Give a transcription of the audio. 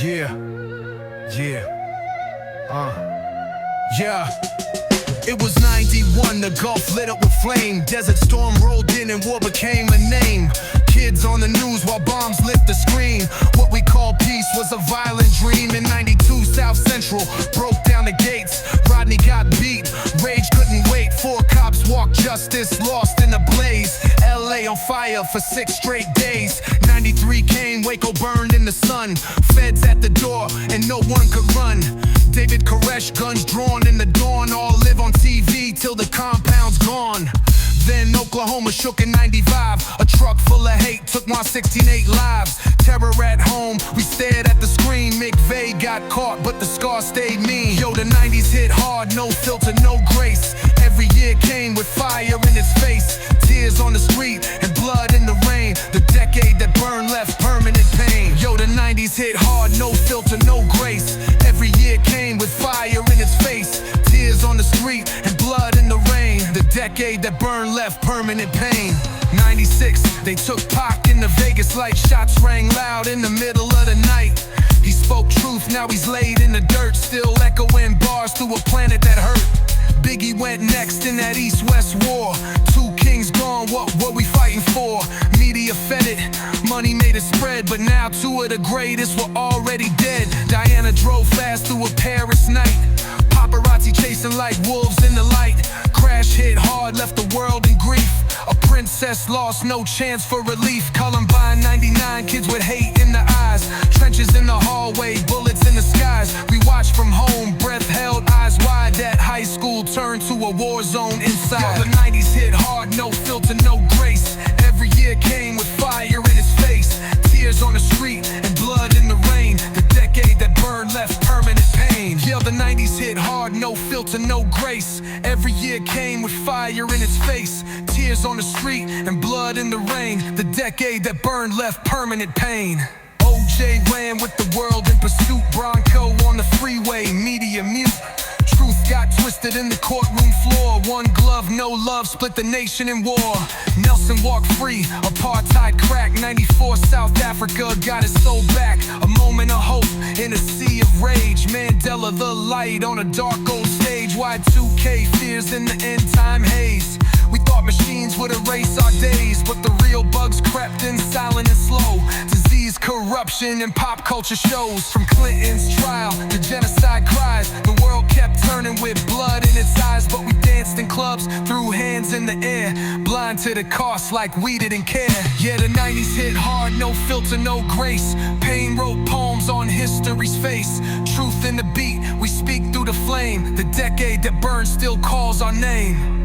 Yeah, yeah, yeah. It was 91, the Gulf lit up with flame. Desert storm rolled in and war became a name. Kids on the news while bombs lit the screen. What we call peace was a violent dream. In 92, South Central broke down the gates. Rodney got beat, rage couldn't wait. 4 cops walked justice, lost in a blaze. LA on fire for 6 straight days. 93 came, Waco burned in the sun. Feds at the door and no one could run. David Koresh, guns drawn in the dawn. All live on TV till the compound's gone. Then Oklahoma shook in 95. A truck full of hate took my 16-8 lives. Terror at home, we stared at the screen. McVeigh got caught, but the scar stayed mean. Yo, the 90s hit hard, no filter, no grace. Every year came with fire in its face. Tears on the street and blood in the rain. The decade that burned left permanent pain. Yo, the 90s hit hard, no filter, no grace. Every year came with fire in its face. Tears on the street and blood in the rain. The decade that burned left permanent pain. 96, they took Pac in the Vegas light. Shots rang loud in the middle of the night. He spoke truth, now he's laid in the dirt. Still echoing bars through a planet that hurt. Biggie went next in that East-West war. 2 kings gone, what were we fighting for? Media fed it, money made it spread. But now 2 of the greatest were already dead. Diana drove fast through a Paris night. Paparazzi chasing like wolves in the light. Crash hit hard, left the world in grief. A princess lost, no chance for relief. Columbine, 99, kids with hate in the eyes. Trenches in the hallway, bullets in the skies. We watched from home, breath held, eyes wide. That high school turned to a war zone inside. Yo, the 90s hit hard, no filter, no grace. Every year came with fire in its face. Tears on the street and blood in the rain. The decade that burned left permanent pain. Yeah, the 90s hit hard, no filter, no grace. Every year came with fire in its face. Tears on the street and blood in the rain. The decade that burned left permanent pain. OJ ran with the world in pursuit. Bronco on the freeway, media mute. Truth got twisted in the courtroom floor. One glove, no love, split the nation in war. Nelson walked free, apartheid cracked. 94, South Africa got its soul back. A moment of hope in a sea of rage. Mandela the light on a dark old stage. Y2K fears in the end time haze. We thought machines would erase our days, but the real bugs crept in silent and slow. Disease, corruption, and pop culture shows. From Clinton's trial to genocide cries, the world kept turning with blood in its eyes. But we danced in clubs, threw hands in the air, blind to the cost like we didn't care. Yeah, the 90s hit hard, no filter, no grace. Pain wrote poems on history's face. Truth in the beat, we speak through the flame. The decade that burned still calls our name.